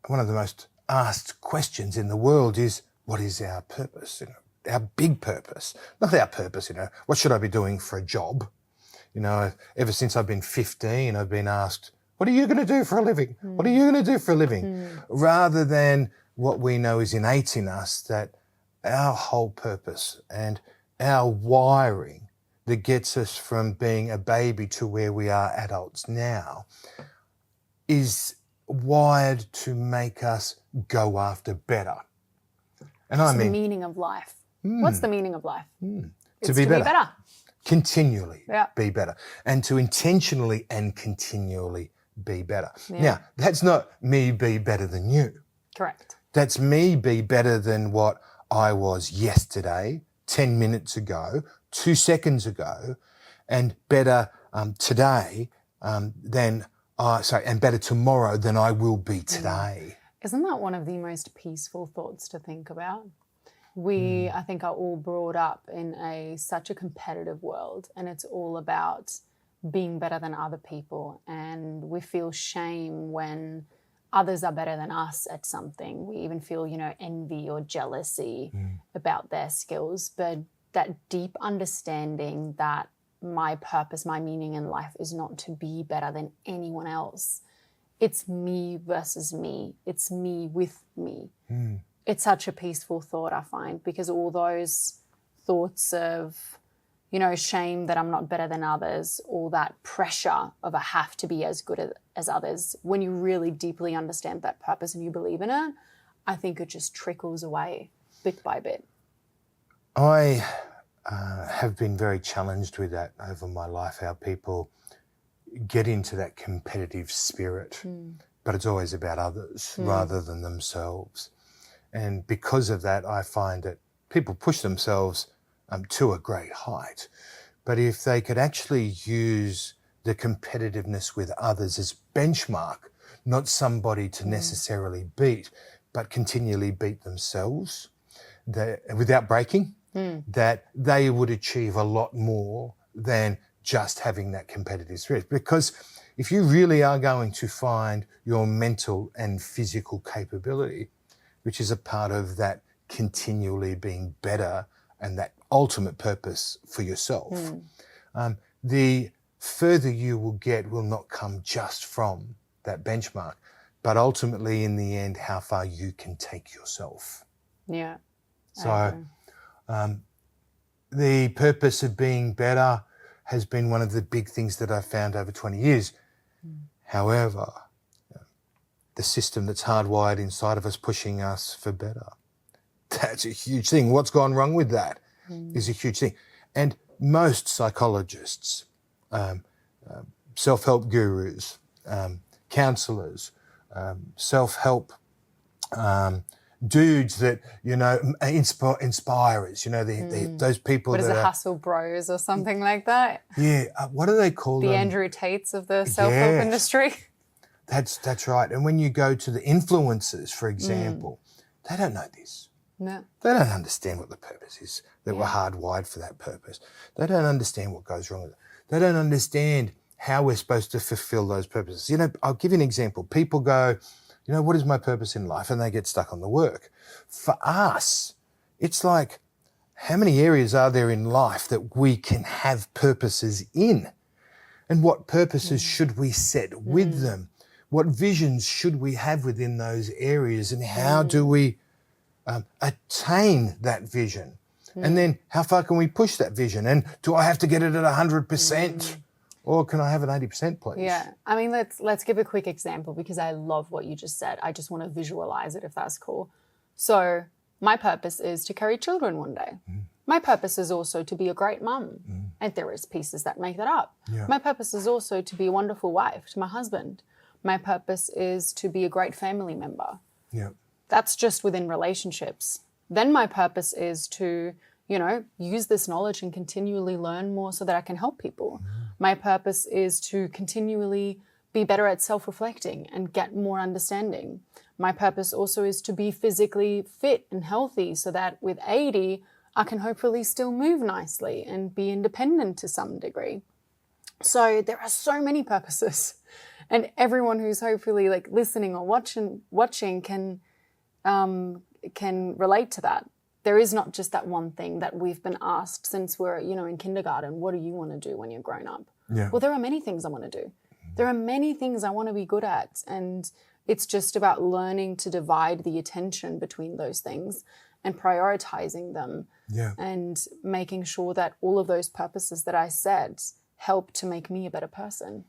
one of the most asked questions in the world is, what is our purpose? You know, our big purpose, not our purpose, you know, what should I be doing for a job? You know, ever since I've been 15, I've been asked, what are you going to do for a living? What are you going to do for a living? Rather than what we know is innate in us, that our whole purpose and our wiring that gets us from being a baby to where we are adults now is wired to make us go after better. And What's the meaning of life? What's the meaning of life? It's to be better. Continually Yeah. be better. And to intentionally and continually be better. Now, that's not me be better than you. Correct. That's me be better than what I was yesterday, 10 minutes ago, 2 seconds ago, and better today and better tomorrow than I will be today. Isn't that one of the most peaceful thoughts to think about? We, I think, are all brought up in such a competitive world, and it's all about being better than other people, and we feel shame when others are better than us at something. We even feel, you know, envy or jealousy about their skills, but that deep understanding that my purpose, my meaning in life is not to be better than anyone else. It's me versus me. It's me with me. It's such a peaceful thought, I find, because all those thoughts of, you know, shame that I'm not better than others, all that pressure of I have to be as good as others, when you really deeply understand that purpose and you believe in it, I think it just trickles away bit by bit. I have been very challenged with that over my life, how people get into that competitive spirit, but it's always about others rather than themselves. And because of that, I find that people push themselves to a great height. But if they could actually use the competitiveness with others as benchmark, not somebody to necessarily beat, but continually beat themselves without breaking, that they would achieve a lot more than just having that competitive spirit. Because if you really are going to find your mental and physical capability, which is a part of that continually being better and that ultimate purpose for yourself, the further you will get will not come just from that benchmark, but ultimately in the end, how far you can take yourself. Yeah. So the purpose of being better has been one of the big things that I've found over 20 years. However, the system that's hardwired inside of us pushing us for better, that's a huge thing. What's gone wrong with that is a huge thing. And most psychologists, self-help gurus, counselors, self-help dudes that, you know, inspirers, you know, those people what is that it, hustle bros or something like that? Yeah, what do they call them? The Andrew Tates of the self-help industry. That's right. And when you go to the influencers, for example, they don't know this. No. They don't understand what the purpose is, that we're hardwired for that purpose. They don't understand what goes wrong with it. They don't understand how we're supposed to fulfill those purposes. You know, I'll give you an example. People go, you know, what is my purpose in life? And they get stuck on the work. For us, it's like, how many areas are there in life that we can have purposes in? And what purposes should we set with them? What visions should we have within those areas? And how do we attain that vision? And then how far can we push that vision? And do I have to get it at 100%? Or can I have an 80%, please? Yeah. I mean, let's give a quick example, because I love what you just said. I just want to visualize it, if that's cool. So my purpose is to carry children one day. My purpose is also to be a great mum. And there is pieces that make that up. Yeah. My purpose is also to be a wonderful wife to my husband. My purpose is to be a great family member. Yeah. That's just within relationships. Then my purpose is to, you know, use this knowledge and continually learn more so that I can help people. My purpose is to continually be better at self-reflecting and get more understanding. My purpose also is to be physically fit and healthy so that with 80, I can hopefully still move nicely and be independent to some degree. So there are so many purposes. And everyone who's hopefully like listening or watching can relate to that. There is not just that one thing that we've been asked since we're, in kindergarten. What do you want to do when you're grown up? Yeah. Well, there are many things I want to do. There are many things I want to be good at. And it's just about learning to divide the attention between those things and prioritizing them. Yeah. And making sure that all of those purposes that I set help to make me a better person.